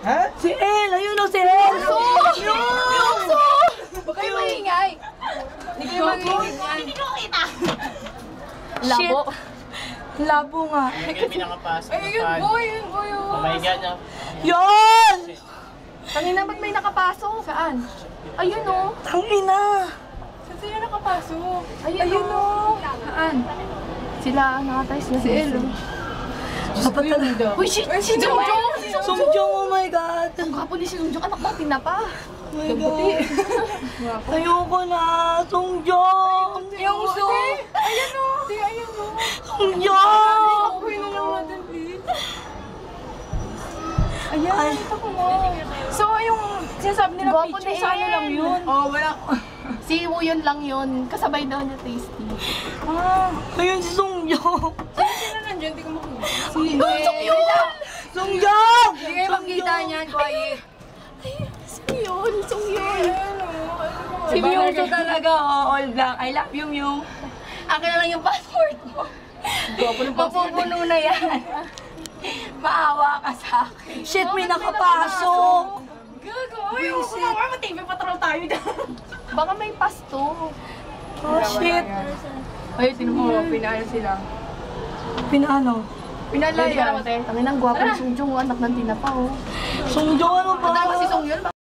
Ha? Si El! Ayun o si El! Yungso! Huwag kayo maingay. Hindi kayo maingay. Hindi ko kita. Labo. Labo nga. Yan kayo pinakapasok. Ay, yun boy, yun boy. Pamahiga niya. Yun! Kanina ba't may nakapasok? Saan? Ayun o. Tangina! Saan sila nakapasok? Ayun o. Saan? Sila, nakatay sila. Si El. Dapat talaga. Uy, shit! Si Jongjong! Songjong, oh my God! Ang kapo ni si Jongjong, anak mo, tinapa. Oh my God! Ayoko na! Songjong! Yungso! Ayan o. Ayan o. Songjong! Uy, na lang natin, please. Ayan, Ay. nakita ko mo. So, yung sinasabi nila Gwapo picture, ni sa ano El. lang yun? Oh, wala. Si Woo-Yun lang yun. Kasabay daw niya tasty. Ah, ayun si Songjong! Sino nandiyan? Hindi ko makita. Si Songjong! Songjong! Hindi kayo makita niyan, quiet. Songyun, Songyun. Si Myungso talaga, oh, all black. I love you, Myung. Akin na lang yung passport mo. Mapupuno na yan. Maawa ka sa akin. Shit, may nakapasok! Gago, ayoko na nga. Matibay patrol tayo dyan. Baka may pasto. Oh, shit. Ay, tinan mo, pinalo sila. Pinaano? Pinalaya. Tangin ang gwapo ni Songjong, anak ng tinapa, oh. Songjong, ano ba? Ano ba si Songyun?